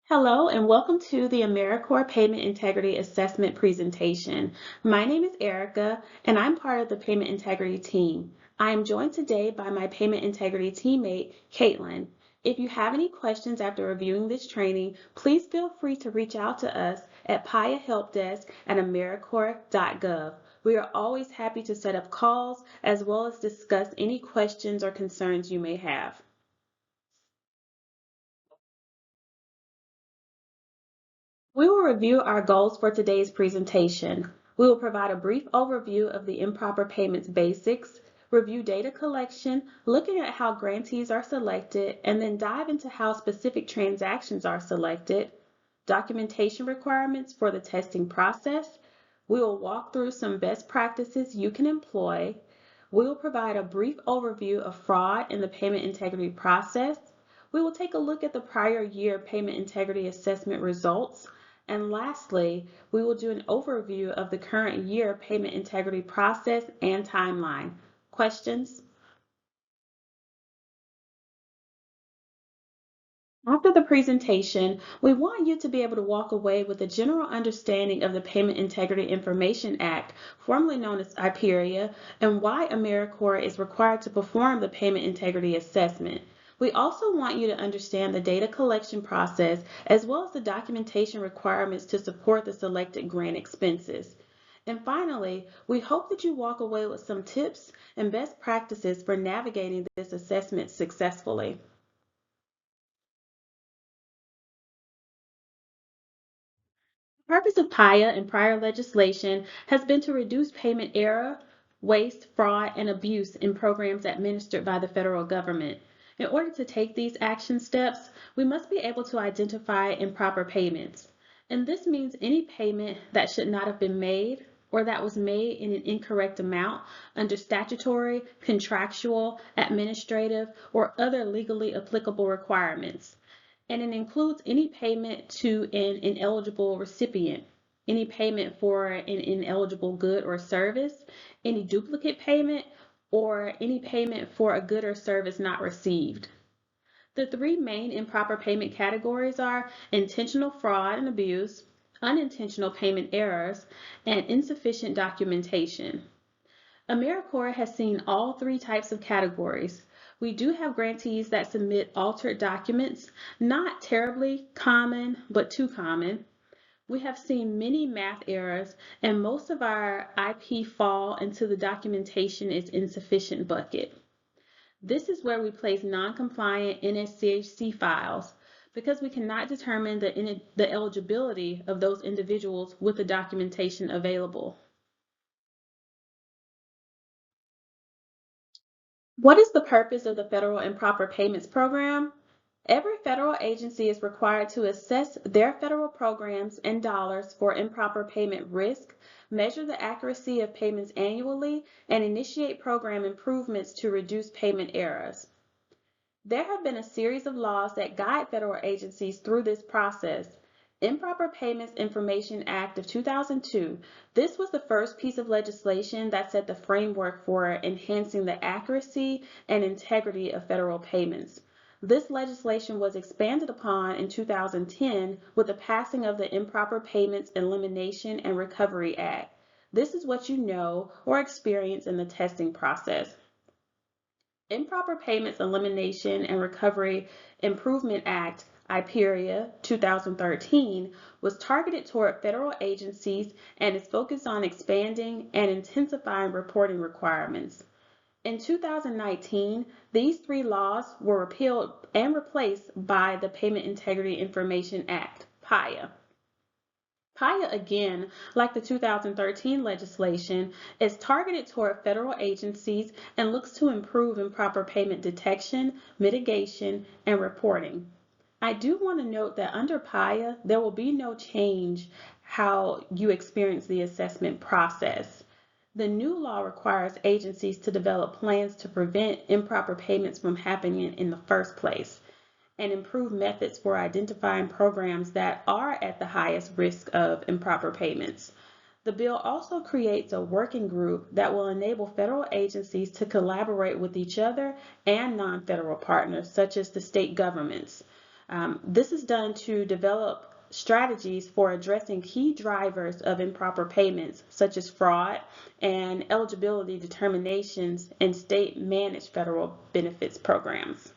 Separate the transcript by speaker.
Speaker 1: Hello and welcome to the AmeriCorps Payment Integrity Assessment presentation. My name is Erica and I'm part of the Payment Integrity team. I am joined today by my Payment Integrity teammate, Caitlin. If you have any questions after reviewing this training, please feel free to reach out to us at payahelpdesk@americorps.gov. We are always happy to set up calls as well as discuss any questions or concerns you may have. We will review our goals for today's presentation. We will provide a brief overview of the improper payments basics, review data collection, looking at how grantees are selected, and then dive into how specific transactions are selected, documentation requirements for the testing process. We will walk through some best practices you can employ. We will provide a brief overview of fraud in the payment integrity process. We will take a look at the prior year payment integrity assessment results. And lastly, we will do an overview of the current year payment integrity process and timeline. Questions? After the presentation, we want you to be able to walk away with a general understanding of the Payment Integrity Information Act, formerly known as IPERIA, and why AmeriCorps is required to perform the Payment Integrity Assessment. We also want you to understand the data collection process as well as the documentation requirements to support the selected grant expenses. And finally, we hope that you walk away with some tips and best practices for navigating this assessment successfully. The purpose of PIA and prior legislation has been to reduce payment error, waste, fraud, and abuse in programs administered by the federal government. In order to take these action steps, we must be able to identify improper payments. And this means any payment that should not have been made or that was made in an incorrect amount under statutory, contractual, administrative, or other legally applicable requirements. And it includes any payment to an ineligible recipient, any payment for an ineligible good or service, any duplicate payment, or any payment for a good or service not received. The three main improper payment categories are intentional fraud and abuse, unintentional payment errors, and insufficient documentation. AmeriCorps has seen all three types of categories. We do have grantees that submit altered documents, not terribly common, but too common. We have seen many math errors, and most of our IP fall into the documentation is insufficient bucket. This is where we place non-compliant NSCHC files because we cannot determine the eligibility of those individuals with the documentation available. What is the purpose of the Federal Improper Payments Program? Every federal agency is required to assess their federal programs and dollars for improper payment risk, measure the accuracy of payments annually, and initiate program improvements to reduce payment errors. There have been a series of laws that guide federal agencies through this process. Improper Payments Information Act of 2002. This was the first piece of legislation that set the framework for enhancing the accuracy and integrity of federal payments. This legislation was expanded upon in 2010 with the passing of the Improper Payments Elimination and Recovery Act. This is what you know or experience in the testing process. Improper Payments Elimination and Recovery Improvement Act, IPERIA 2013, was targeted toward federal agencies and is focused on expanding and intensifying reporting requirements. In 2019, these three laws were repealed and replaced by the Payment Integrity Information Act, PIA. PIA, again, like the 2013 legislation, is targeted toward federal agencies and looks to improve improper payment detection, mitigation, and reporting. I do want to note that under PIA, there will be no change how you experience the assessment process. The new law requires agencies to develop plans to prevent improper payments from happening in the first place and improve methods for identifying programs that are at the highest risk of improper payments. The bill also creates a working group that will enable federal agencies to collaborate with each other and non-federal partners, such as the state governments. This is done to develop strategies for addressing key drivers of improper payments, such as fraud and eligibility determinations in state-managed federal benefits programs.